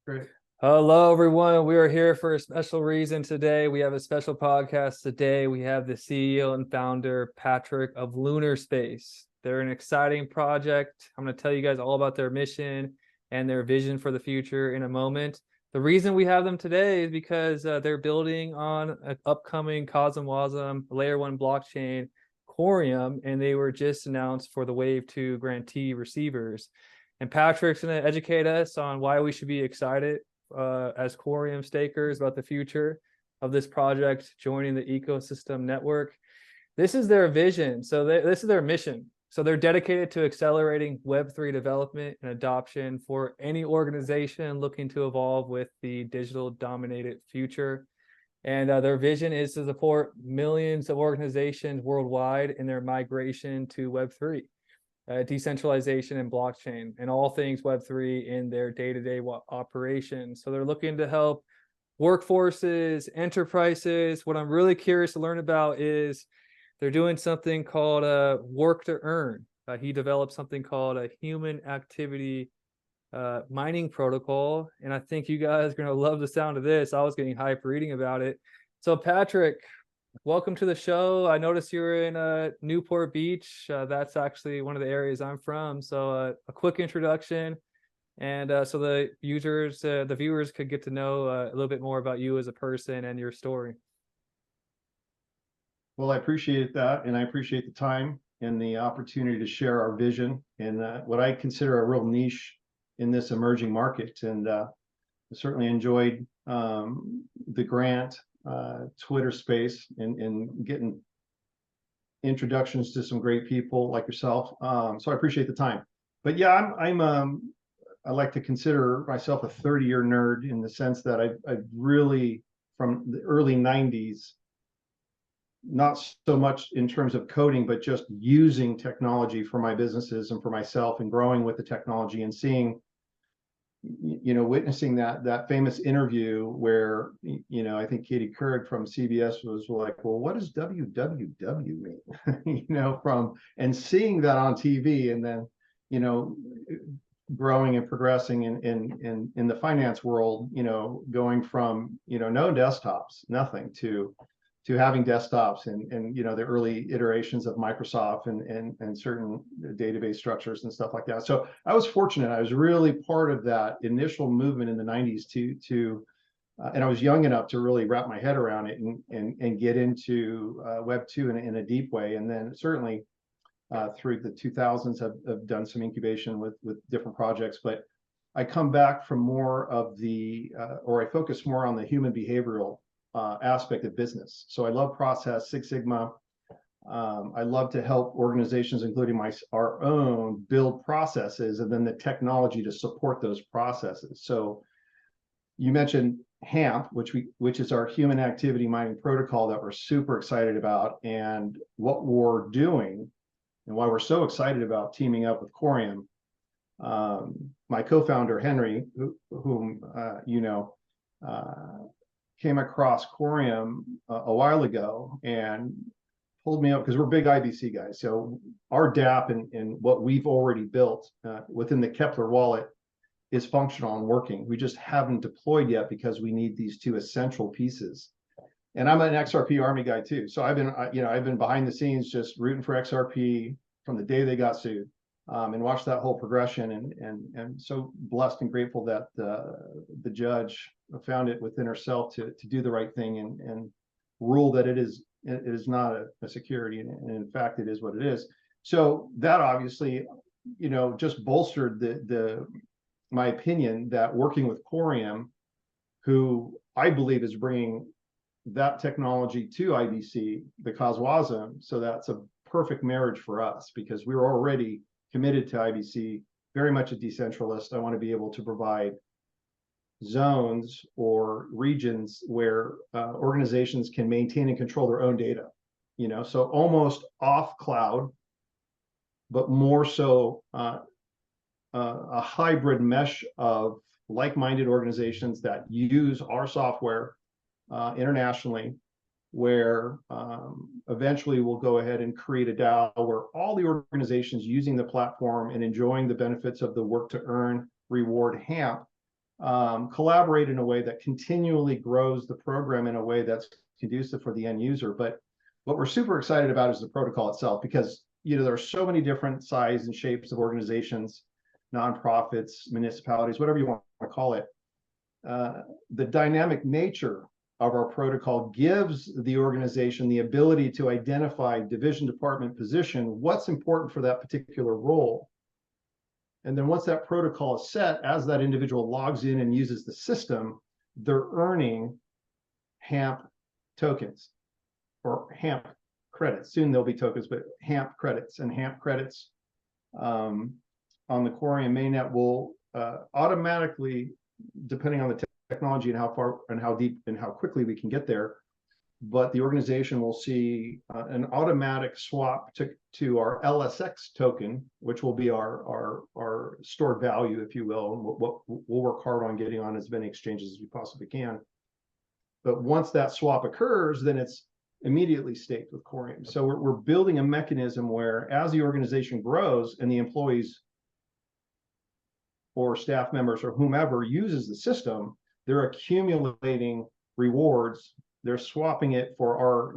Great. Hello, everyone. We are here for a special reason today. We have a special podcast today. We have the CEO and founder, Patrick of Lunarspace. They're an exciting project. I'm going to tell you guys all about their mission and their vision for the future in a moment. The reason we have them today is because they're building on an upcoming CosmWasm Layer 1 blockchain, Coreum, and they were just announced for the Wave 2 Grantee receivers. And Patrick's going to educate us on why we should be excited as Coreum stakers about the future of this project, joining the ecosystem network. This is their vision. So this is their mission. So they're dedicated to accelerating Web3 development and adoption for any organization looking to evolve with the digital dominated future. And their vision is to support millions of organizations worldwide in their migration to Web3. Decentralization and blockchain and all things Web3 in their day-to-day operations. So they're looking to help workforces, enterprises. What I'm really curious to learn about is they're doing something called work to earn. He developed something called a human activity mining protocol. And I think you guys are going to love the sound of this. I was getting hyped reading about it. So Patrick, welcome to the show. I noticed you're in Newport Beach. That's actually one of the areas I'm from. So a quick introduction, and so the users, the viewers could get to know a little bit more about you as a person and your story. Well, I appreciate that, and I appreciate the time and the opportunity to share our vision and what I consider a real niche in this emerging market. And I certainly enjoyed the Grant Twitter space and getting introductions to some great people like yourself. So I appreciate the time. But yeah, I like to consider myself a 30-year nerd in the sense that I've really, from the early 90s, not so much in terms of coding, but just using technology for my businesses and for myself and growing with the technology and seeing, witnessing that famous interview where, I think Katie Couric from CBS was like, well, what does WWW mean? And seeing that on TV, and then, growing and progressing in the finance world, going from, no desktops, nothing, to having desktops and the early iterations of Microsoft and certain database structures and stuff like that. So I was fortunate. I was really part of that initial movement in the 90s and I was young enough to really wrap my head around it and get into Web 2 in a deep way. And then certainly through the 2000s, I've done some incubation with different projects. But I come back from more of or I focus more on the human behavioral aspect of business. So I love process, Six Sigma. I love to help organizations, including our own, build processes and then the technology to support those processes. So you mentioned HAMP, which is our human activity mining protocol that we're super excited about, and what we're doing and why we're so excited about teaming up with Coreum. My co-founder, Henry, whom came across Coreum a while ago and pulled me up because we're big IBC guys. So our DApp and what we've already built within the Kepler wallet is functional and working. We just haven't deployed yet because we need these two essential pieces. And I'm an XRP Army guy too. So I've been behind the scenes just rooting for XRP from the day they got sued. And watched that whole progression, and so blessed and grateful that the judge found it within herself to do the right thing and rule that it is not a security, and in fact it is what it is. So that obviously, just bolstered my opinion that working with Coreum, who I believe is bringing that technology to IBC, the CosmWasm, so that's a perfect marriage for us because we're already committed to IBC, very much a decentralist. I want to be able to provide zones or regions where organizations can maintain and control their own data, so almost off cloud, but more so a hybrid mesh of like-minded organizations that use our software internationally, where eventually we'll go ahead and create a DAO where all the organizations using the platform and enjoying the benefits of the work to earn reward HAMP collaborate in a way that continually grows the program in a way that's conducive for the end user. But what we're super excited about is the protocol itself, because there are so many different sizes and shapes of organizations, nonprofits, municipalities, whatever you want to call it. The dynamic nature of our protocol gives the organization the ability to identify division, department, position, what's important for that particular role. And then once that protocol is set, as that individual logs in and uses the system, they're earning HAMP tokens or HAMP credits. Soon there'll be tokens, but HAMP credits. And HAMP credits on the Coreum mainnet will automatically, depending on the technology and how far and how deep and how quickly we can get there, but the organization will see an automatic swap to our LSX token, which will be our stored value, if you will. And we'll work hard on getting on as many exchanges as we possibly can. But once that swap occurs, then it's immediately staked with Coreum. So we're building a mechanism where, as the organization grows and the employees or staff members or whomever uses the system, they're accumulating rewards. They're swapping it for our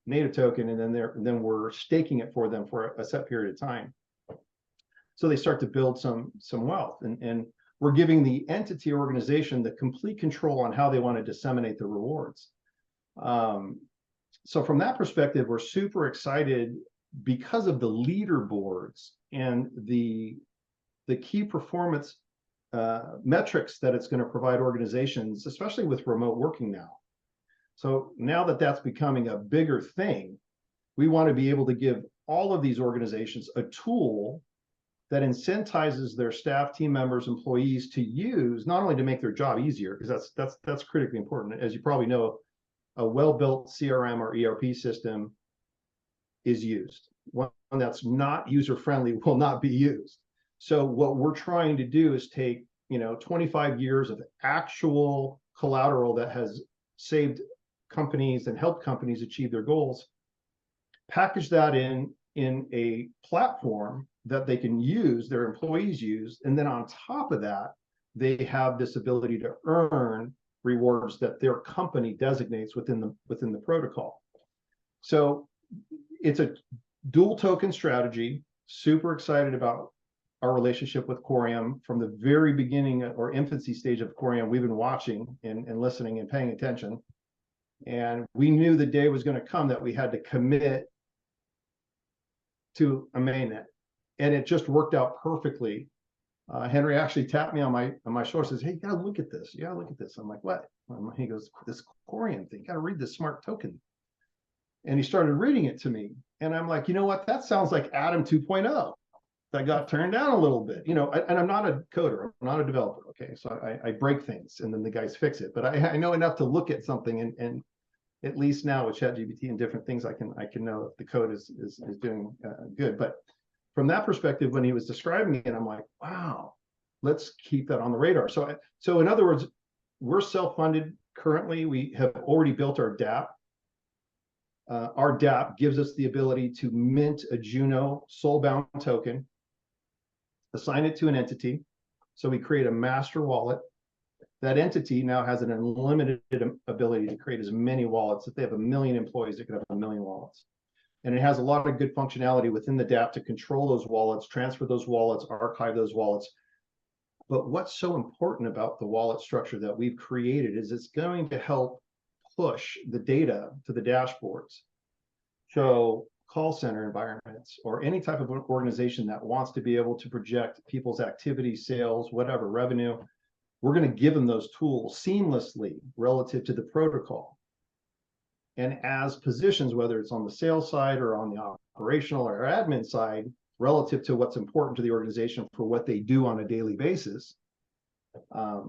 native token, and then we're staking it for them for a set period of time. So they start to build some wealth, and we're giving the entity organization the complete control on how they want to disseminate the rewards. So from that perspective, we're super excited because of the leaderboards and the key performance metrics that it's going to provide organizations, especially with remote working now. So now that that's becoming a bigger thing, we want to be able to give all of these organizations a tool that incentivizes their staff, team members, employees to use, not only to make their job easier, because that's critically important. As you probably know, a well-built CRM or ERP system is used. One that's not user-friendly will not be used. So what we're trying to do is take 25 years of actual collateral that has saved companies and helped companies achieve their goals, package that in a platform that they can use, their employees use, and then on top of that, they have this ability to earn rewards that their company designates within the protocol. So it's a dual token strategy. Super excited about our relationship with Coreum. From the very beginning or infancy stage of Coreum, we've been watching and listening and paying attention. And we knew the day was going to come that we had to commit to a mainnet. And it just worked out perfectly. Henry actually tapped me on my shoulder, says, "Hey, you gotta look at this. You gotta look at this." I'm like, "What?" He goes, "This Coreum thing, you gotta read this smart token." And he started reading it to me. And I'm like, you know what? That sounds like Adam 2.0. That got turned down a little bit, and I'm not a coder, I'm not a developer. Okay. So I break things and then the guys fix it. But I know enough to look at something, and at least now with ChatGPT and different things, I can know if the code is doing good. But from that perspective, when he was describing it, I'm like, wow, let's keep that on the radar. So in other words, we're self-funded currently. We have already built our DApp. Our DApp gives us the ability to mint a Juno soul-bound token, assign it to an entity. So we create a master wallet. That entity now has an unlimited ability to create as many wallets. If they have 1 million employees, they could have 1 million wallets. And it has a lot of good functionality within the DApp to control those wallets, transfer those wallets, archive those wallets. But what's so important about the wallet structure that we've created is it's going to help push the data to the dashboards. So call center environments or any type of organization that wants to be able to project people's activity, sales, whatever, revenue, we're going to give them those tools seamlessly relative to the protocol. And as positions, whether it's on the sales side or on the operational or admin side, relative to what's important to the organization for what they do on a daily basis,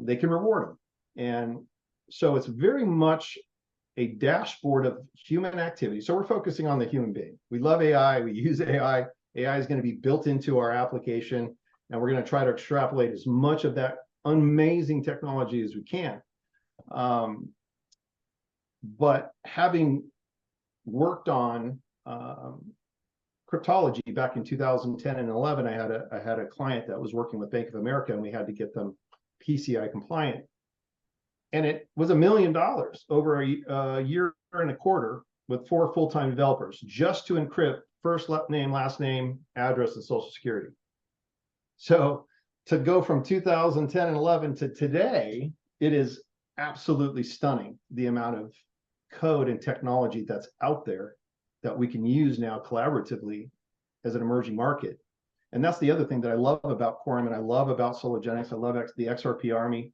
they can reward them. And so it's very much a dashboard of human activity. So we're focusing on the human being. We love AI. We use AI. AI is going to be built into our application, and we're going to try to extrapolate as much of that amazing technology as we can. But having worked on cryptology back in 2010 and 11, I had a client that was working with Bank of America, and we had to get them PCI compliant. And it was $1 million over a year and a quarter with 4 full-time developers just to encrypt first name, last name, address, and social security. So to go from 2010 and 11 to today, it is absolutely stunning the amount of code and technology that's out there that we can use now collaboratively as an emerging market. And that's the other thing that I love about Coreum and I love about Sologenics. I love the XRP Army,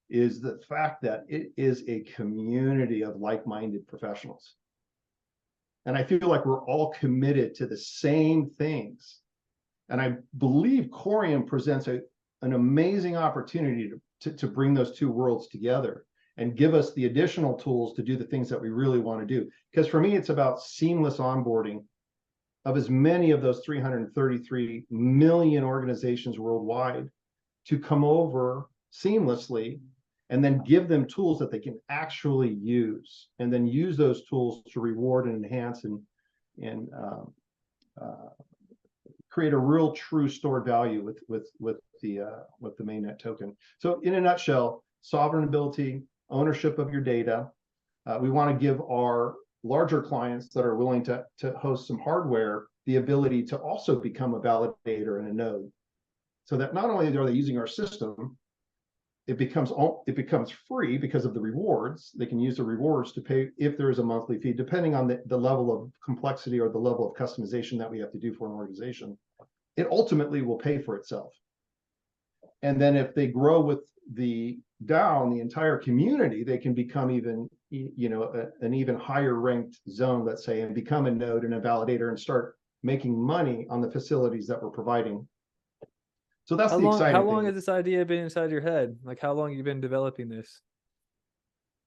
is the fact that it is a community of like-minded professionals. And I feel like we're all committed to the same things. And I believe Coreum presents an amazing opportunity to bring those two worlds together and give us the additional tools to do the things that we really want to do. Because for me, it's about seamless onboarding of as many of those 333 million organizations worldwide to come over seamlessly and then give them tools that they can actually use, and then use those tools to reward and enhance and create a real true stored value with the mainnet token. So in a nutshell, sovereignty, ownership of your data. We want to give our larger clients that are willing to host some hardware the ability to also become a validator and a node, so that not only are they using our system, it becomes free because of the rewards. They can use the rewards to pay if there is a monthly fee, depending on the level of complexity or the level of customization that we have to do for an organization. It ultimately will pay for itself. And then if they grow with the entire community, they can become even, an even higher ranked zone, let's say, and become a node and a validator and start making money on the facilities that we're providing. So that's the exciting thing. How long has this idea been inside your head? Like, how long have you been developing this?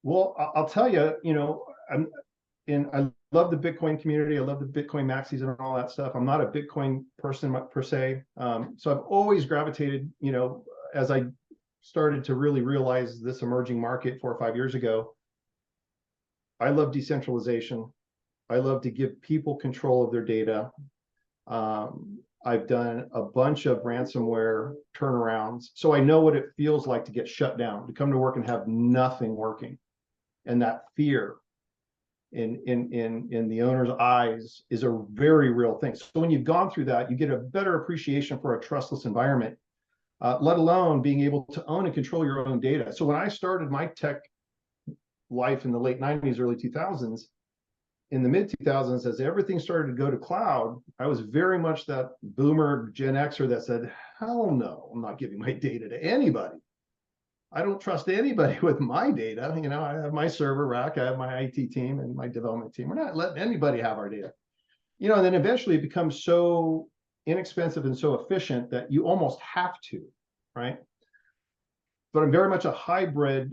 Well, I'll tell you, I love the Bitcoin community. I love the Bitcoin maxis and all that stuff. I'm not a Bitcoin person per se. So I've always gravitated, as I started to really realize this emerging market 4 or 5 years ago, I love decentralization. I love to give people control of their data. I've done a bunch of ransomware turnarounds, so I know what it feels like to get shut down, to come to work and have nothing working. And that fear in the owner's eyes is a very real thing. So when you've gone through that, you get a better appreciation for a trustless environment, let alone being able to own and control your own data. So when I started my tech life in the late 90s, early 2000s, in the mid 2000s, as everything started to go to cloud, I was very much that boomer Gen Xer that said, hell no, I'm not giving my data to anybody. I don't trust anybody with my data. I have my server rack, I have my IT team and my development team. We're not letting anybody have our data. And then eventually it becomes so inexpensive and so efficient that you almost have to, right? But I'm very much a hybrid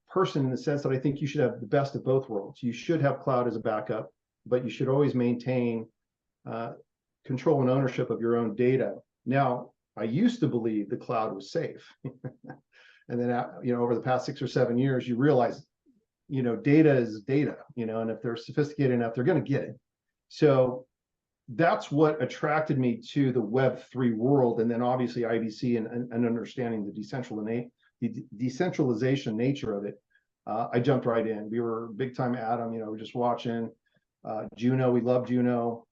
person in the sense that I think you should have the best of both worlds. You should have cloud as a backup, but you should always maintain control and ownership of your own data. Now, I used to believe the cloud was safe. And then, over the past 6 or 7 years, you realize, data is data, and if they're sophisticated enough, they're going to get it. So that's what attracted me to the Web3 world. And then obviously IBC and understanding the decentralization nature of it. I jumped right in. We were big time Atom, we're just watching Juno. We love Juno.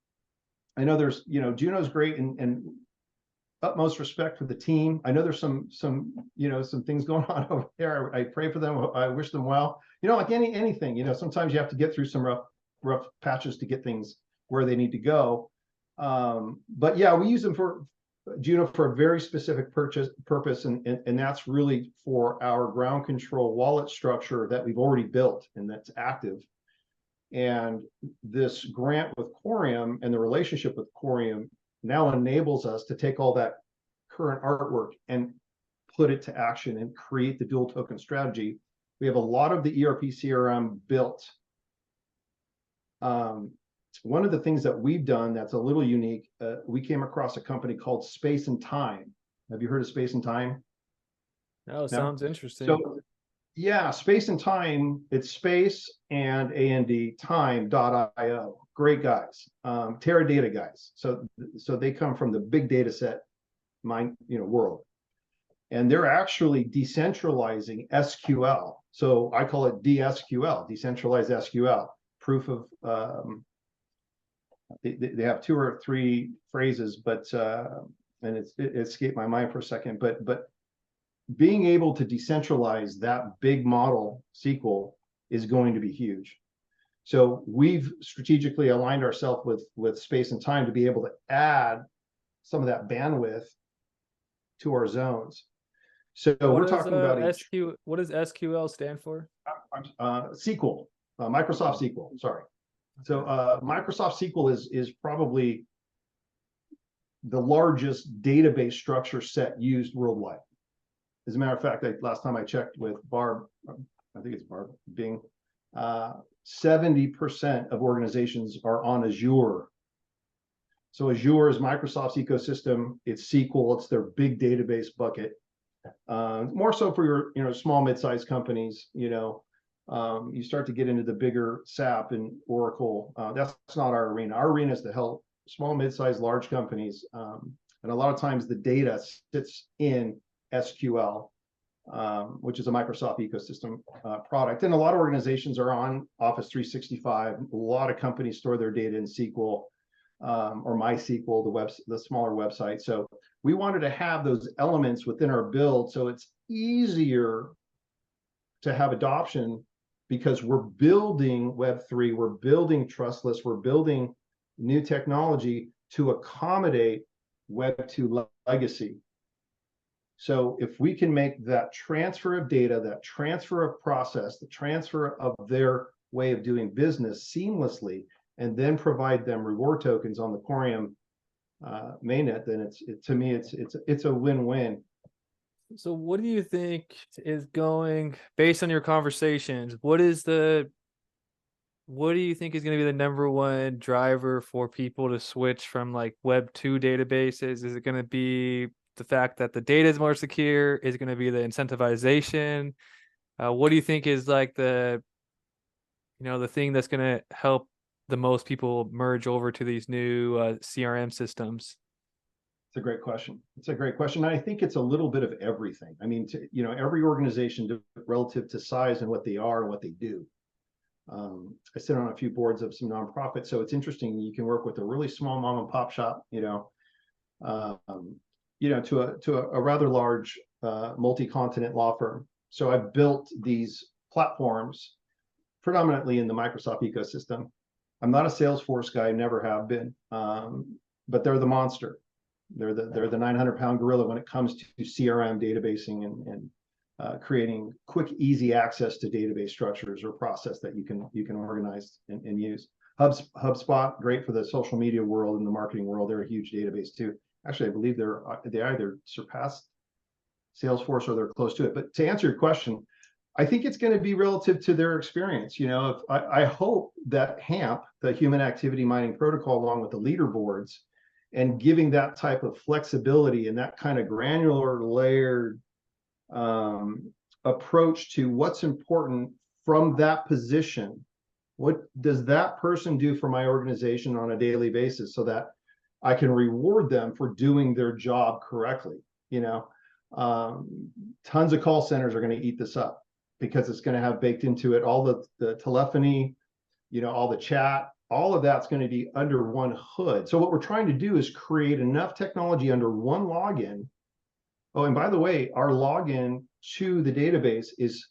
I know there's, Juno's great and utmost respect for the team. I know there's some things going on over there. I pray for them. I wish them well. Like anything, sometimes you have to get through some rough patches to get things where they need to go. But yeah, we use them for Juno for a very specific purpose, and that's really for our ground control wallet structure that we've already built and that's active. And this grant with Coreum and the relationship with Coreum now enables us to take all that current artwork and put it to action and create the dual token strategy. We have a lot of the ERP CRM built. One of the things that we've done that's a little unique, we came across a company called Space and Time. Have you heard of Space and Time? No, sounds interesting. So yeah, Space and Time, it's space and A-N-D time.io. Great guys, Teradata guys. So they come from the big data set world. and they're actually decentralizing SQL. So I call it DSQL, decentralized SQL, proof of, they have 2 or 3 phrases, but and it escaped my mind for a second, but being able to decentralize that big model SQL is going to be huge. So we've strategically aligned ourselves with space and time to be able to add some of that bandwidth to our zones. So we're talking about what does SQL stand for? SQL, Microsoft SQL. Sorry. So Microsoft SQL is probably the largest database structure set used worldwide. As a matter of fact, last time I checked with Barb, I think it's Barb Bing, 70% of organizations are on Azure. So Azure is Microsoft's ecosystem. It's SQL. It's their big database bucket. More so for your small mid-sized companies. You start to get into the bigger SAP and Oracle. That's not our arena. Our arena is to help small, mid-sized, large companies. And a lot of times the data sits in SQL, which is a Microsoft ecosystem product. And a lot of organizations are on Office 365. A lot of companies store their data in SQL or MySQL, the smaller website. So we wanted to have those elements within our build so it's easier to have adoption, because we're building Web3, we're building trustless, we're building new technology to accommodate Web2 legacy. So if we can make that transfer of data, that transfer of process, the transfer of their way of doing business seamlessly, and then provide them reward tokens on the Coreum mainnet, then to me it's a win-win. So what do you think is going, based on your conversations, what do you think is going to be the #1 driver for people to switch from like Web2 databases? Is it going to be the fact that the data is more secure? Is it going to be the incentivization? What do you think is like the thing that's going to help the most people merge over to these new CRM systems? It's a great question. It's a great question. I think it's a little bit of everything. I mean, every organization relative to size and what they are and what they do. I sit on a few boards of some nonprofits, so it's interesting. You can work with a really small mom and pop shop, to a rather large multi-continent law firm. So I've built these platforms predominantly in the Microsoft ecosystem. I'm not a Salesforce guy, never have been, but they're the monster. They're the 900-pound gorilla when it comes to CRM databasing and creating quick, easy access to database structures or process that you can organize and use. HubSpot, great for the social media world and the marketing world. They're a huge database too. Actually, I believe they either surpassed Salesforce or they're close to it. But to answer your question, I think it's going to be relative to their experience. If I hope that HAMP, the Human Activity Mining Protocol, along with the leaderboards, and giving that type of flexibility and that kind of granular layered approach to what's important from that position. What does that person do for my organization on a daily basis so that I can reward them for doing their job correctly? Tons of call centers are going to eat this up because it's going to have baked into it all the telephony, all the chat. All of that's going to be under one hood. So what we're trying to do is create enough technology under one login. Oh, and by the way, our login to the database is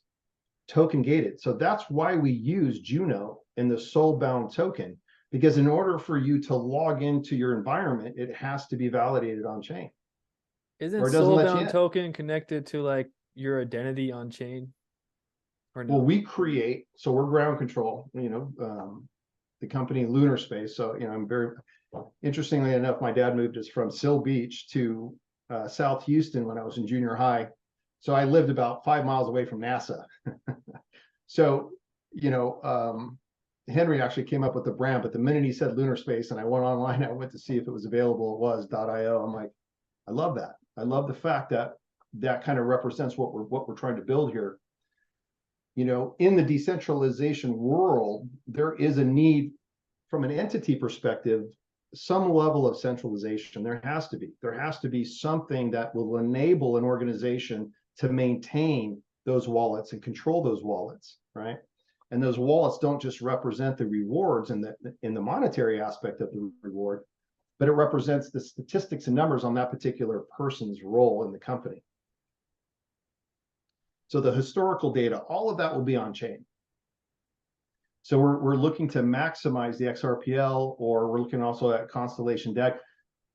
token gated. So that's why we use Juno in the soul-bound token, because in order for you to log into your environment, it has to be validated on chain. Isn't soul-bound token connected to like your identity on chain? Or no? Well, so we're ground control, the company Lunarspace. So, I'm very, interestingly enough, my dad moved us from Sill Beach to South Houston when I was in junior high. So I lived about 5 miles away from NASA. So, Henry actually came up with the brand, but the minute he said Lunarspace and I went online, I went to see if it was available. It was .io. I'm like, I love that. I love the fact that that kind of represents what we're trying to build here. In the decentralization world, there is a need from an entity perspective some level of centralization. There has to be something that will enable an organization to maintain those wallets and control those wallets, right? And those wallets don't just represent the rewards and in the monetary aspect of the reward, but it represents the statistics and numbers on that particular person's role in the company. So the historical data, all of that will be on chain. So we're looking to maximize the XRPL, or we're looking also at Constellation DEC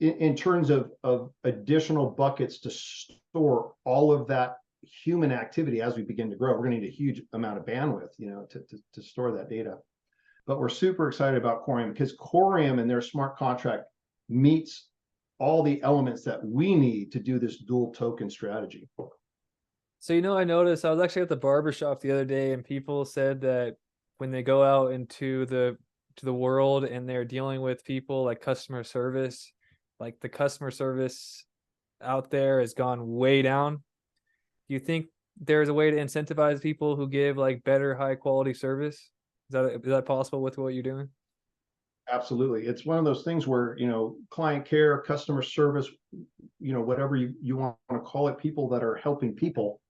in terms of additional buckets to store all of that human activity as we begin to grow. We're going to need a huge amount of bandwidth, to store that data. But we're super excited about Coreum because Coreum and their smart contract meets all the elements that we need to do this dual token strategy. So, I noticed I was actually at the barbershop the other day, and people said that when they go out into the world and they're dealing with people like customer service, like the customer service out there has gone way down. Do you think there's a way to incentivize people who give like better, high quality service? Is that possible with what you're doing? Absolutely. It's one of those things where, client care, customer service, whatever you want to call it, people that are helping people.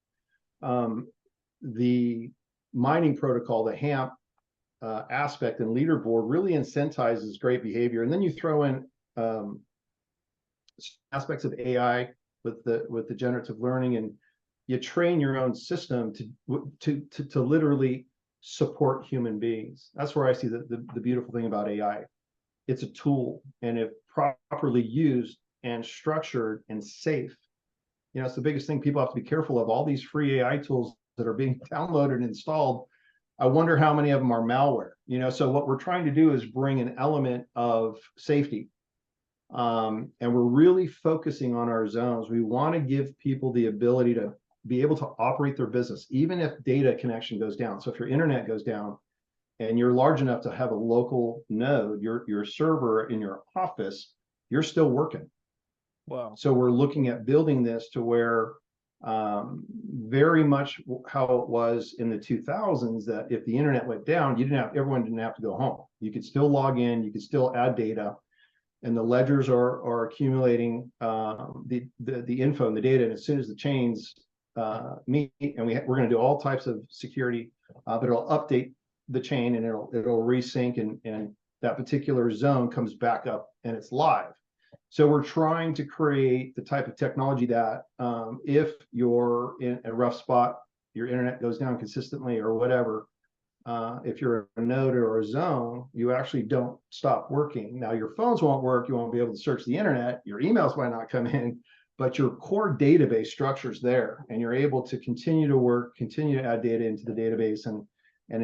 The mining protocol, the HAMP aspect and leaderboard really incentivizes great behavior. And then you throw in aspects of AI with the generative learning, and you train your own system to literally support human beings. That's where I see the beautiful thing about AI. It's a tool, and if properly used and structured and safe, it's the biggest thing people have to be careful of. All these free AI tools that are being downloaded and installed, I wonder how many of them are malware. So what we're trying to do is bring an element of safety. And we're really focusing on our zones. We want to give people the ability to be able to operate their business, even if data connection goes down. So if your internet goes down and you're large enough to have a local node, your server in your office, you're still working. Wow. So we're looking at building this to where very much how it was in the 2000s, that if the internet went down, everyone didn't have to go home. You could still log in, you could still add data, and the ledgers are accumulating the info and the data. And as soon as the chains meet, and we're going to do all types of security, but it'll update the chain, and it'll resync, and that particular zone comes back up and it's live. So we're trying to create the type of technology that if you're in a rough spot, your internet goes down consistently or whatever, if you're a node or a zone, you actually don't stop working. Now your phones won't work, you won't be able to search the internet, your emails might not come in, but your core database structure's there, and you're able to continue to work, continue to add data into the database, and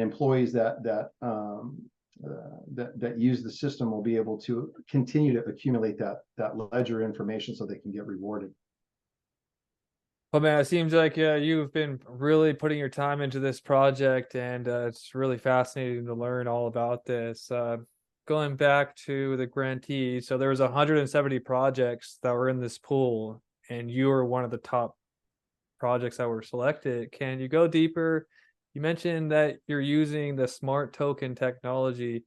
employees that use the system will be able to continue to accumulate that ledger information so they can get rewarded. Well, man, it seems like you've been really putting your time into this project, and it's really fascinating to learn all about this. Going back to the grantee, so there was 170 projects that were in this pool, and you were one of the top projects that were selected. Can you go deeper? You mentioned that you're using the smart token technology.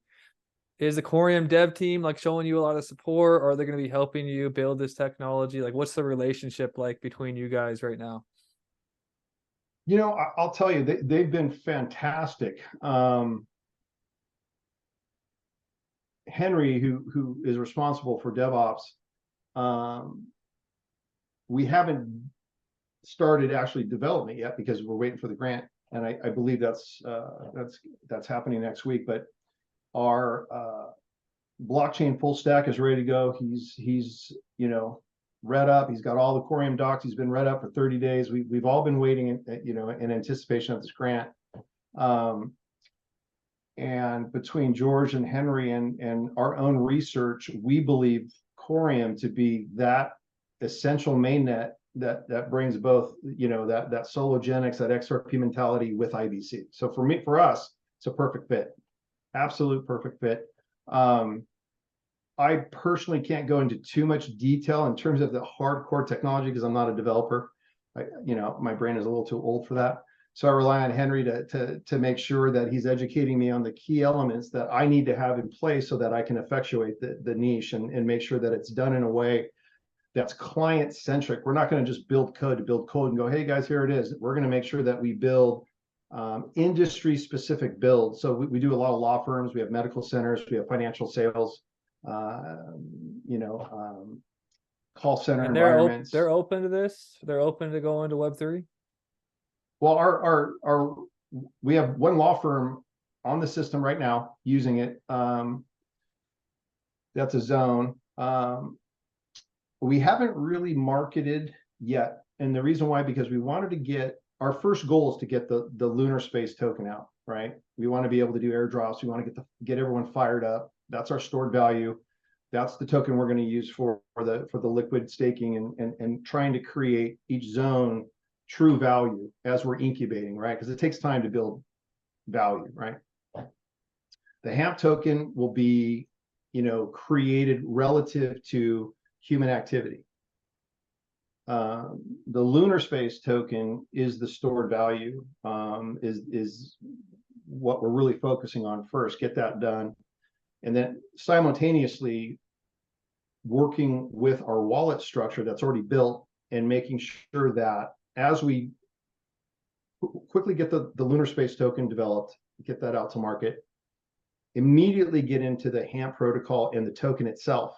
Is the Coreum dev team like showing you a lot of support, or are they going to be helping you build this technology? Like, what's the relationship like between you guys right now? I'll tell you, they've been fantastic. Henry, who is responsible for DevOps, we haven't started actually development yet because we're waiting for the grant, and I believe that's happening next week. But our blockchain full stack is ready to go. He's read up. He's got all the Coreum docs. He's been read up for 30 days. We've all been waiting, in anticipation of this grant. And between George and Henry and our own research, we believe Coreum to be that essential mainnet that brings both, that sologenics, that XRP mentality with IBC. So for us, it's a perfect fit, absolute perfect fit. I personally can't go into too much detail in terms of the hardcore technology because I'm not a developer. My brain is a little too old for that. So I rely on Henry to make sure that he's educating me on the key elements that I need to have in place so that I can effectuate the niche and make sure that it's done in a way that's client centric. We're not going to just build code to build code and go, hey guys, here it is. We're going to make sure that we build industry specific builds. So we do a lot of law firms. We have medical centers. We have financial sales, call center And environments. they're open to this. They're open to go into Web3. Well, our we have one law firm on the system right now using it. That's a zone. We haven't really marketed yet, and the reason why, because we wanted to get, our first goal is to get the Lunarspace token out, right? We want to be able to do airdrops. We want to get everyone fired up. That's our stored value. That's the token we're going to use for the liquid staking and trying to create each zone true value as we're incubating, right? Because it takes time to build value, right? The HAMP token will be, created relative to human activity. The Lunarspace token is the stored value, is what we're really focusing on first. Get that done, and then simultaneously working with our wallet structure that's already built and making sure that as we quickly get the Lunarspace token developed, get that out to market, immediately get into the HAMP protocol and the token itself.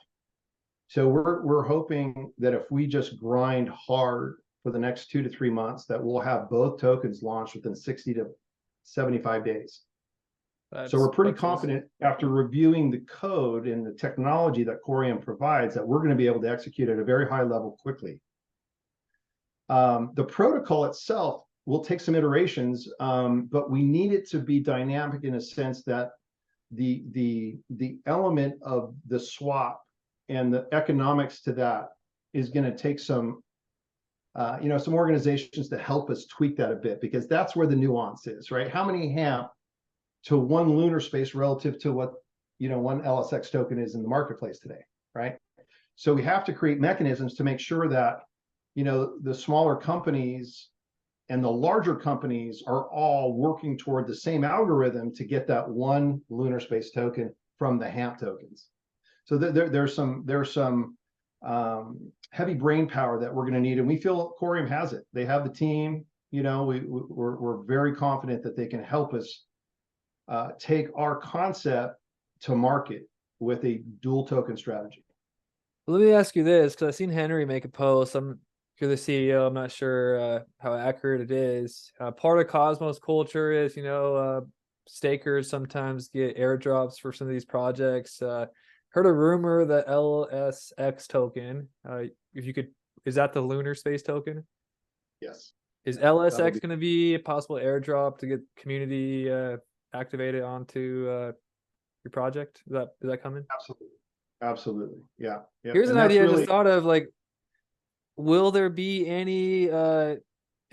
So we're hoping that if we just grind hard for the next 2 to 3 months, that we'll have both tokens launched within 60 to 75 days. So we're pretty confident after reviewing the code and the technology that Coreum provides that we're going to be able to execute at a very high level quickly. The protocol itself will take some iterations, but we need it to be dynamic in a sense that the element of the swap and the economics to that is going to take some organizations to help us tweak that a bit, because that's where the nuance is, right? How many HAMP to one Lunarspace relative to what one LSX token is in the marketplace today, right? So we have to create mechanisms to make sure that the smaller companies and the larger companies are all working toward the same algorithm to get that one Lunarspace token from the HAMP tokens. So there's some heavy brain power that we're going to need, and we feel Coreum has it. They have the team. We're very confident that they can help us take our concept to market with a dual token strategy. Let me ask you this, because I've seen Henry make a post. You're the CEO. I'm not sure how accurate it is. Part of Cosmos culture is, stakers sometimes get airdrops for some of these projects. Heard a rumor that LSX token, is that the Lunarspace token? Yes. Is LSX going to be a possible airdrop to get community activated onto your project? Is that coming? Absolutely. Yeah. Here's an idea I just thought of, like, will there be any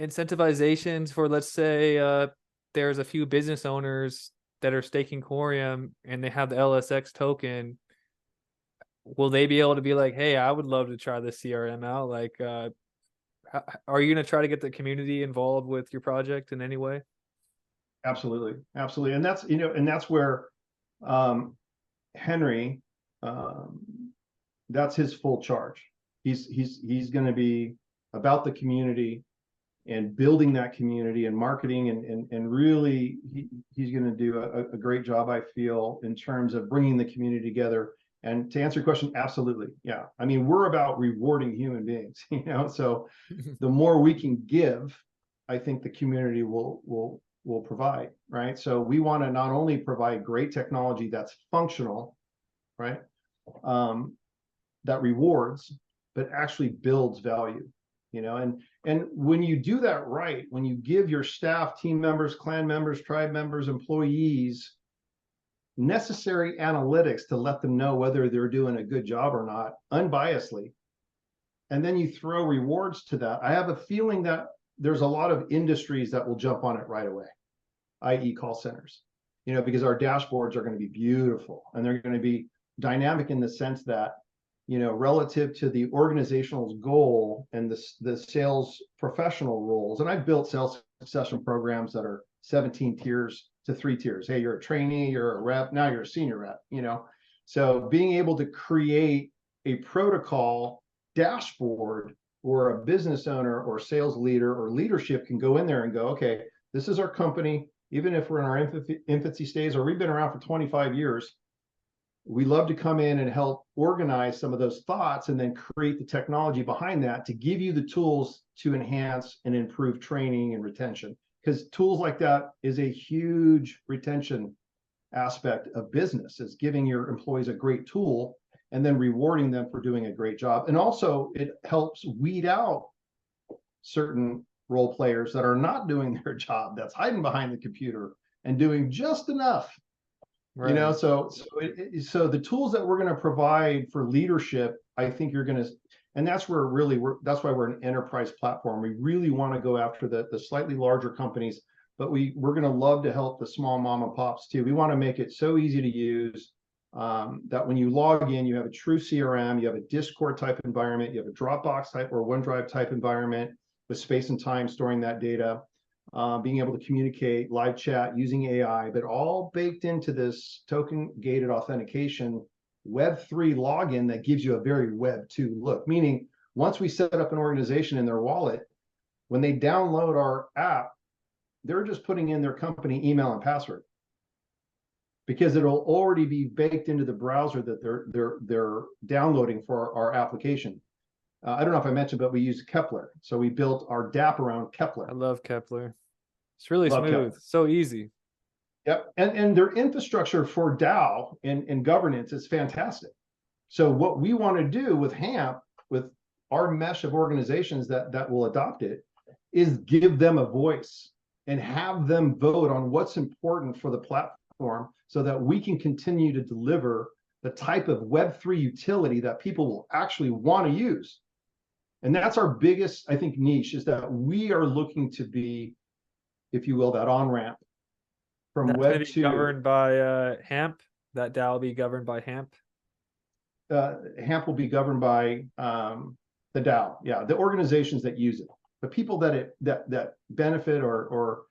incentivizations for, let's say, there's a few business owners that are staking Coreum and they have the LSX token? Will they be able to be like, hey, I would love to try this CRM out? Like, are you going to try to get the community involved with your project in any way? Absolutely. And that's where Henry, that's his full charge. He's going to be about the community and building that community and marketing and really he's going to do a great job, I feel, in terms of bringing the community together. And to answer your question, absolutely. Yeah. I mean, we're about rewarding human beings, so the more we can give, I think the community will provide, right? So we want to not only provide great technology that's functional, right? That rewards, but actually builds value, and when you do that right, when you give your staff, team members, clan members, tribe members, employees necessary analytics to let them know whether they're doing a good job or not, unbiasedly, and then you throw rewards to that, I have a feeling that there's a lot of industries that will jump on it right away, i.e. call centers, because our dashboards are going to be beautiful and they're going to be dynamic in the sense that relative to the organizational goal and the sales professional roles. And I've built sales succession programs that are 17 tiers to 3 tiers. Hey, you're a trainee, you're a rep, now you're a senior rep, So being able to create a protocol dashboard where a business owner or sales leader or leadership can go in there and go, okay, this is our company. Even if we're in our infancy stage or we've been around for 25 years, we love to come in and help organize some of those thoughts and then create the technology behind that to give you the tools to enhance and improve training and retention. Because tools like that is a huge retention aspect of business, is giving your employees a great tool and then rewarding them for doing a great job. And also it helps weed out certain role players that are not doing their job, that's hiding behind the computer and doing just enough. Right. So the tools that we're going to provide for leadership, I think you're going to, and that's where really that's why we're an enterprise platform. We really want to go after the slightly larger companies, but we're going to love to help the small mom and pops too. We want to make it so easy to use that when you log in, you have a true CRM, you have a Discord type environment, you have a Dropbox type or OneDrive type environment with space and time storing that data. Being able to communicate, live chat using AI, but all baked into this token-gated authentication Web3 login that gives you a very Web2 look. Meaning, once we set up an organization in their wallet, when they download our app, they're just putting in their company email and password because it'll already be baked into the browser that they're downloading for our application. I don't know if I mentioned, but we use Kepler. So we built our DApp around Kepler. I love Kepler. It's really Love smooth, Kepler. so easy. Yep. And their infrastructure for DAO and governance is fantastic. So what we want to do with HAMP, with our mesh of organizations that will adopt it, is give them a voice and have them vote on what's important for the platform so that we can continue to deliver the type of Web3 utility that people will actually want to use. And that's our biggest, I think, niche, is that we are looking to be, if you will, that on-ramp from That's Web going to be 2. governed by HAMP. That DAO will be governed by HAMP. HAMP will be governed by the DAO. Yeah, the organizations that use it. The people that benefit, or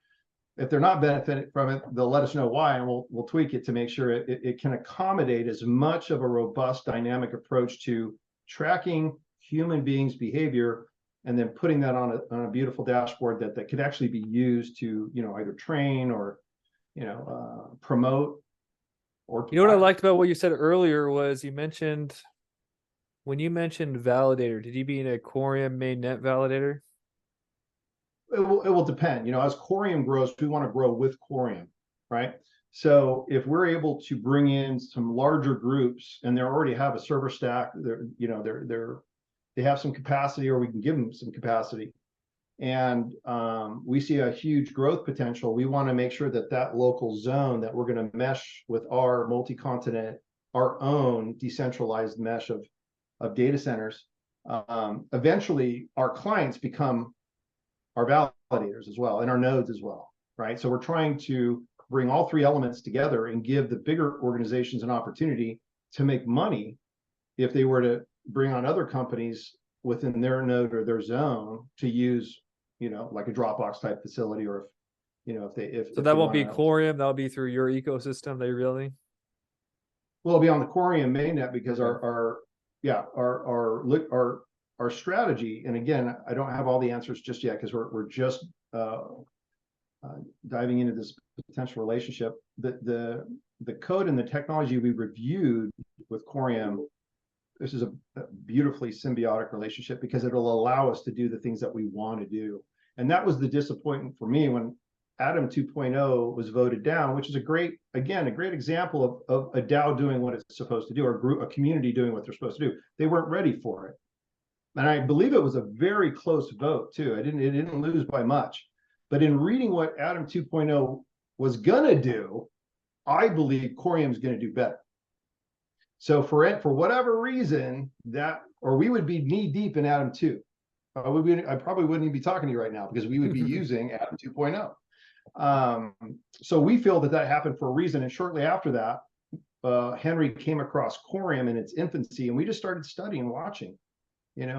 if they're not benefiting from it, they'll let us know why, and we'll tweak it to make sure it can accommodate as much of a robust, dynamic approach to tracking human beings' behavior, and then putting that on a beautiful dashboard that could actually be used to either train or promote. Or what I liked about what you said earlier was when you mentioned validator, did you mean a Coreum mainnet validator? It will depend. As Coreum grows, we want to grow with Coreum, right? So if we're able to bring in some larger groups and they already have a server stack, they have some capacity, or we can give them some capacity, and we see a huge growth potential, we want to make sure that local zone that we're going to mesh with our multi-continent, our own decentralized mesh of data centers, eventually our clients become our validators as well, and our nodes as well, right? So we're trying to bring all 3 elements together and give the bigger organizations an opportunity to make money if they were to bring on other companies within their node or their zone to use, like a Dropbox type facility, or if So that won't be Coreum, that'll be through your ecosystem. Well, it'll be on the Coreum mainnet, because our strategy, and again, I don't have all the answers just yet because we're just diving into this potential relationship. The code and the technology we reviewed with Coreum, this is a beautifully symbiotic relationship because it'll allow us to do the things that we want to do. And that was the disappointment for me when Atom 2.0 was voted down, which is a great example of a DAO doing what it's supposed to do, or a community doing what they're supposed to do. They weren't ready for it. And I believe it was a very close vote too. It didn't lose by much. But in reading what Atom 2.0 was gonna do, I believe Coreum is gonna do better. So for whatever reason, we would be knee deep in Atom 2. I probably wouldn't even be talking to you right now because we would be using Atom 2.0. So we feel that happened for a reason. And shortly after that, Henry came across Coreum in its infancy, and we just started studying, watching,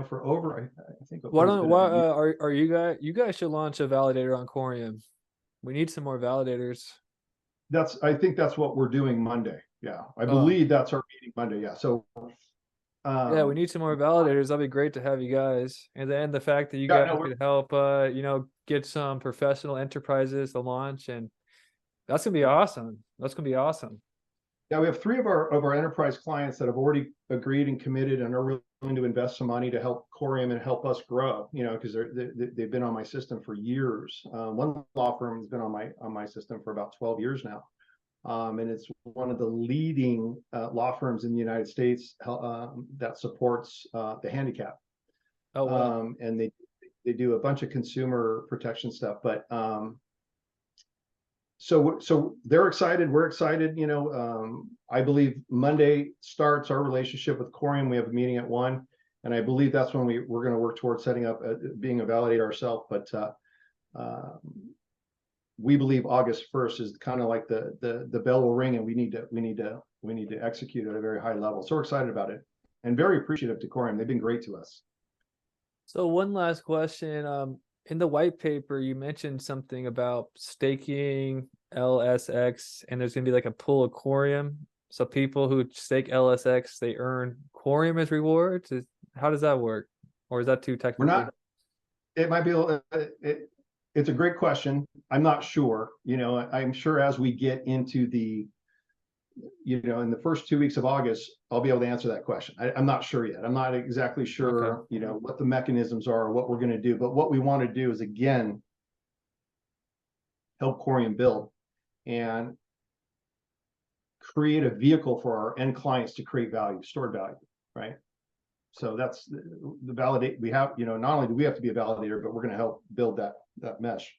for over, I think Why it's don't been a why year. are you guys should launch a validator on Coreum. We need some more validators. I think that's what we're doing Monday. Yeah, I Oh, believe that's our meeting Monday. Yeah. So, yeah, we um, need some more validators. That'd be great to have you guys. And then the fact that you yeah, guys no, could help get some professional enterprises to launch, and that's gonna be yeah, awesome. That's gonna be awesome. yeah. We have three of our enterprise clients that have already agreed and committed and are willing to invest some money to help Coreum and help us grow. Because they've been on my system for years. One law firm has been on my system for about 12 years now. And it's one of the leading law firms in the United States that supports the handicap. Oh wow. And they do a bunch of consumer protection stuff. But so they're excited. We're excited. I believe Monday starts our relationship with Corium. We have a meeting at 1, and I believe that's when we're going to work towards setting up being a validator ourselves. But we believe August 1st is kind of like the bell will ring, and we need to execute at a very high level. So we're excited about it and very appreciative to Corium. They've been great to us. So one last question. In the white paper, you mentioned something about staking LSX, and there's gonna be like a pool of Corium. So people who stake LSX, they earn Corium as rewards. How does that work? Or is that too We're technical? not. It might be a little. It's a great question. I'm not sure. I'm sure as we get into in the first 2 weeks of August, I'll be able to answer that question. I'm not sure yet. I'm not exactly Okay. sure, what the mechanisms are, or what we're going to do. But what we want to do is, again, help Corium build and create a vehicle for our end clients to create value, stored value, right? So that's the validate we have. Not only do we have to be a validator, but we're going to help build that mesh.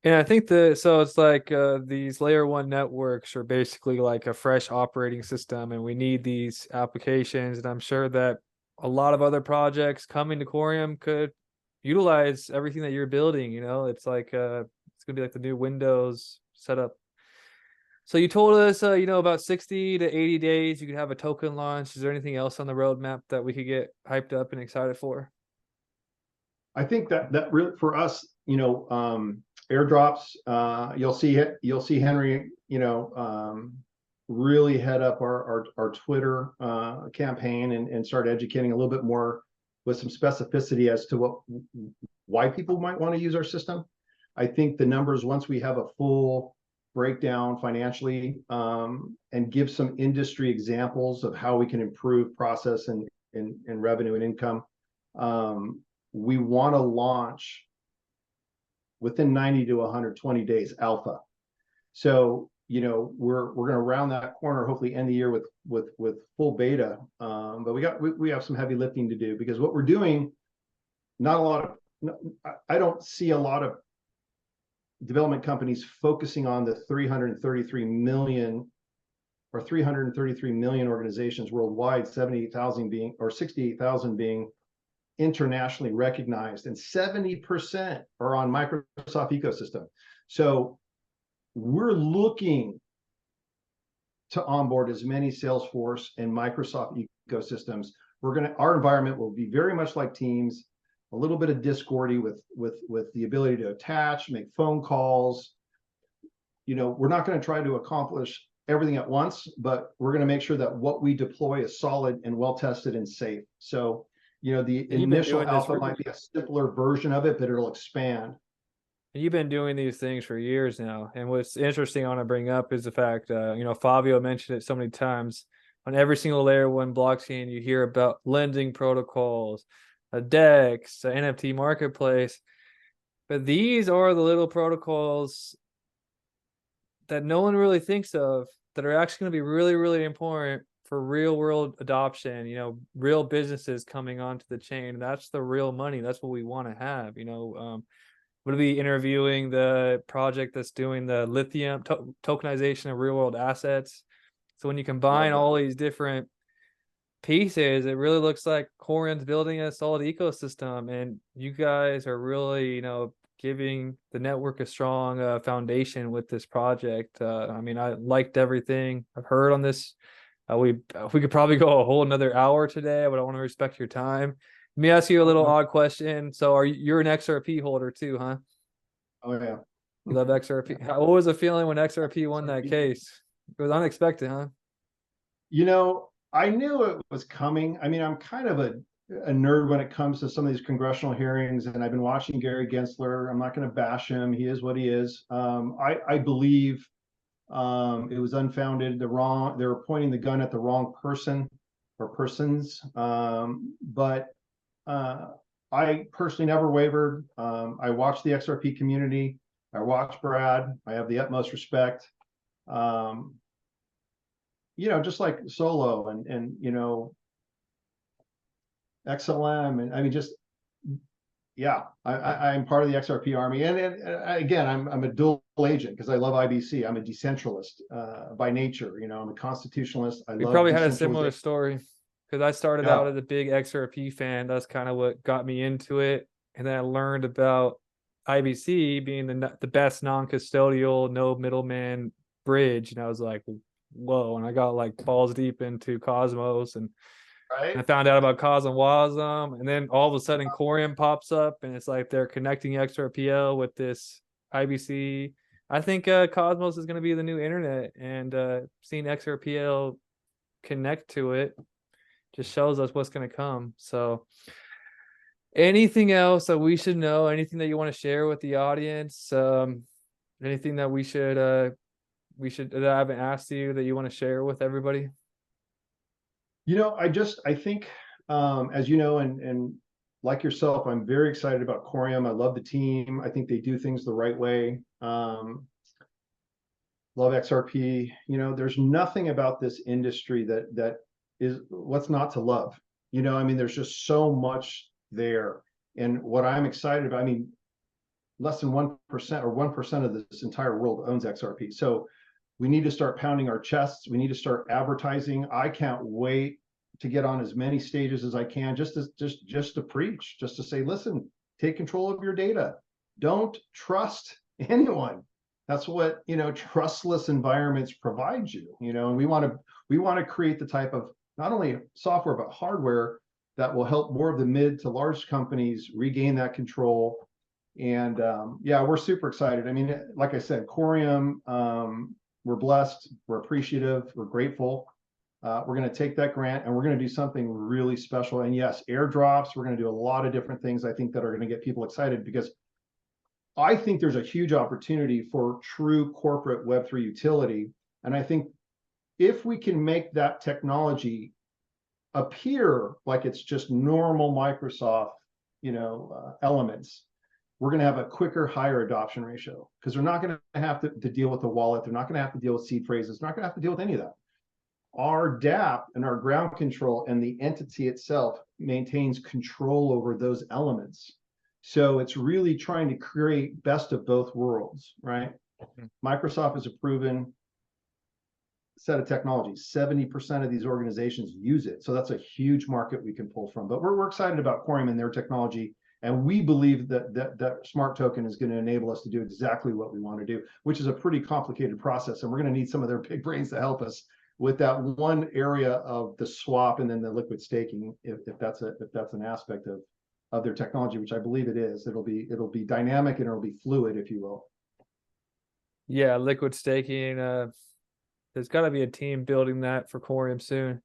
And I think so it's like these layer one networks are basically like a fresh operating system, and we need these applications. And I'm sure that a lot of other projects coming to Corium could utilize everything that you're building. It's like it's gonna be like the new Windows setup. So you told us, about 60 to 80 days you could have a token launch. Is there anything else on the roadmap that we could get hyped up and excited for? I think that really for us, airdrops. You'll see Henry, really head up our Twitter campaign and start educating a little bit more with some specificity as to why people might want to use our system. I think the numbers, once we have a full breakdown financially, and give some industry examples of how we can improve process and revenue and income. We want to launch within 90 to 120 days alpha. So, we're going to round that corner, hopefully end the year with full beta. But we have some heavy lifting to do, because what we're doing, I don't see a lot of development companies focusing on the 333 million or 333 million organizations worldwide, 78,000 being, or 68,000 being internationally recognized, and 70% are on Microsoft ecosystem. So we're looking to onboard as many Salesforce and Microsoft ecosystems. Our environment will be very much like Teams, a little bit of Discordy with the ability to attach, make phone calls. We're not going to try to accomplish everything at once, but we're going to make sure that what we deploy is solid and well tested and safe. So, the And you've been initial doing this alpha might be a simpler version of it, but it'll expand. And you've been doing these things for years now. And what's interesting I want to bring up is the fact, Fabio mentioned it so many times. On every single layer one blockchain, you hear about lending protocols, a DEX, a NFT marketplace. But these are the little protocols that no one really thinks of that are actually going to be really, really important for real world adoption, real businesses coming onto the chain. That's the real money. That's what we want to have, We'll be interviewing the project that's doing the lithium tokenization of real world assets. So when you combine all these different pieces, it really looks like Corium's building a solid ecosystem, and you guys are really, giving the network a strong foundation with this project. I mean, I liked everything I've heard on this. We could probably go a whole another hour today, but I want to respect your time. Let me ask you a little odd question. So you're an XRP holder too, huh? Oh yeah. You love XRP. What was the feeling when XRP won that case? It was unexpected, huh? I knew it was coming. I mean, I'm kind of a nerd when it comes to some of these congressional hearings, and I've been watching Gary Gensler. I'm not going to bash him. He is what he is. I believe it was unfounded. They were pointing the gun at the wrong person or persons. But I personally never wavered. I watched the XRP community. I watched Brad. I have the utmost respect. Just like Solo and XLM, and I mean, I'm part of the XRP army, and again, I'm a dual agent because I love IBC. I'm a decentralist by nature. I'm a constitutionalist. We probably had a similar story because I started out as a big XRP fan. That's kind of what got me into it, and then I learned about IBC being the best non-custodial, no middleman bridge, and I was like, whoa. And I got like balls deep into Cosmos, and I found out about Cosm, and then all of a sudden Coreum pops up, and it's like they're connecting XRPL with this IBC. I think Cosmos is going to be the new internet, and seeing XRPL connect to it just shows us what's going to come. So anything else that we should know? Anything that you want to share with the audience? Anything that we should that I haven't asked you that you want to share with everybody? I think, as you know, and like yourself, I'm very excited about Coreum. I love the team. I think they do things the right way. Love XRP. There's nothing about this industry that is what's not to love. I mean, there's just so much there. And what I'm excited about, I mean, less than 1% or 1% of this entire world owns XRP. So we need to start pounding our chests. We need to start advertising. I can't wait to get on as many stages as I can, just to preach, just to say, listen, take control of your data. Don't trust anyone. That's what trustless environments provide you. And we want to create the type of not only software but hardware that will help more of the mid to large companies regain that control. And we're super excited. I mean, like I said, Coreum. We're blessed, we're appreciative, we're grateful. We're going to take that grant and we're going to do something really special. And yes, airdrops, we're going to do a lot of different things, I think, that are going to get people excited, because I think there's a huge opportunity for true corporate Web3 utility. And I think if we can make that technology appear like it's just normal Microsoft, elements, we're going to have a quicker, higher adoption ratio, because they're not going to have to deal with the wallet. They're not going to have to deal with seed phrases. They're not going to have to deal with any of that. Our DApp and our ground control and the entity itself maintains control over those elements. So it's really trying to create best of both worlds, right? Microsoft is a proven set of technologies. 70% of these organizations use it. So that's a huge market we can pull from. But we're excited about Coreum and their technology. And we believe that smart token is going to enable us to do exactly what we want to do, which is a pretty complicated process. And we're going to need some of their big brains to help us with that one area of the swap and then the liquid staking, if that's an aspect of their technology, which I believe it is. It'll be dynamic and it'll be fluid, if you will. Yeah, liquid staking. There's got to be a team building that for Coreum soon.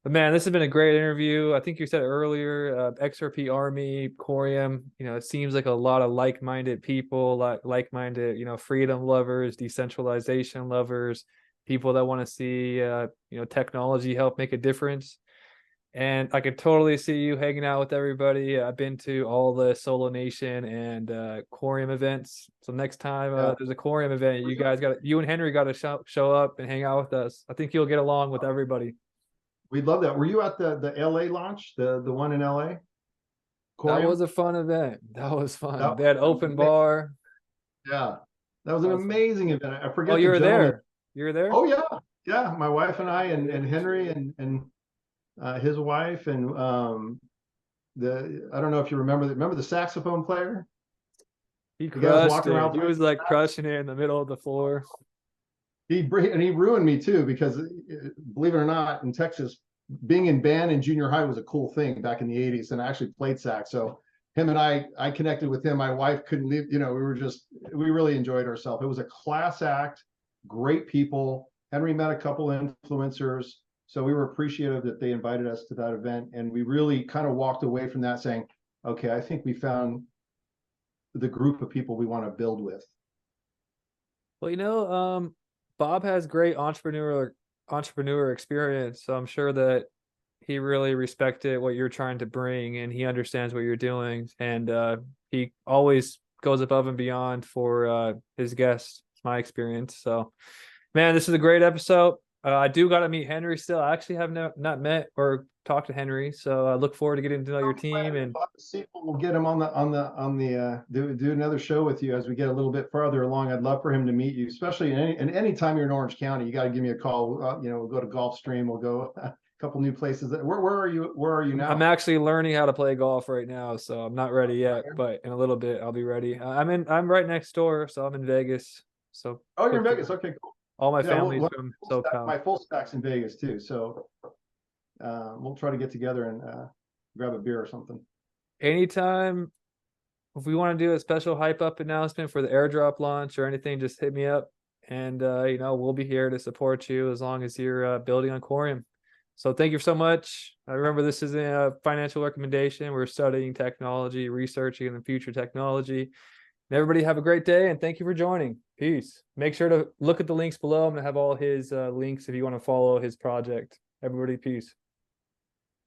But man, this has been a great interview. I think you said earlier, XRP Army, Coreum, it seems like a lot of like-minded people, like-minded, freedom lovers, decentralization lovers, people that want to see, technology help make a difference. And I could totally see you hanging out with everybody. I've been to all the Solo Nation and Coreum events. So next time there's a Coreum event, you and Henry got to show up and hang out with us. I think you'll get along with everybody. We'd love that. Were you at the LA launch, the one in LA? Coreum? That was a fun event. That was fun. They had open bar. Yeah, that was an amazing event. I forget. Oh, you were there. You were there? Oh yeah. My wife and I and Henry and his wife and I don't know if you remember the saxophone player. He The guy was crushed walking it. around He playing was like sax. crushing it in the middle of the floor. He ruined me too, because believe it or not, in Texas, being in band in junior high was a cool thing back in the 80s, and I actually played sax. So him and I connected with him. My wife couldn't leave, we really enjoyed ourselves. It was a class act, great people. Henry met a couple influencers. So we were appreciative that they invited us to that event. And we really kind of walked away from that saying, okay, I think we found the group of people we want to build with. Well, Bob has great entrepreneur experience, so I'm sure that he really respected what you're trying to bring, and he understands what you're doing, and he always goes above and beyond for his guests. It's my experience. So, man, this is a great episode. I do got to meet Henry still. I actually have not met or talked to Henry, so I look forward to getting to know your team. And We'll get him on the do another show with you as we get a little bit farther along. I'd love for him to meet you, especially any time you're in Orange County. You got to give me a call. We'll go to Gulfstream. We'll go a couple new places. Where are you? Where are you now? I'm actually learning how to play golf right now, so I'm not ready yet, but in a little bit I'll be ready. I'm right next door, so I'm in Vegas. So Oh, you're in Vegas. Okay, cool. all my Yeah, family's from SoCal. my full stack's in Vegas too. So we'll try to get together and grab a beer or something. Anytime, if we want to do a special hype up announcement for the airdrop launch or anything, just hit me up, and we'll be here to support you as long as you're building on Coreum. So thank you so much. I remember this is a financial recommendation. We're studying technology, researching the future technology. And everybody have a great day, and thank you for joining. Peace. Make sure to look at the links below. I'm going to have all his links if you want to follow his project. Everybody, peace.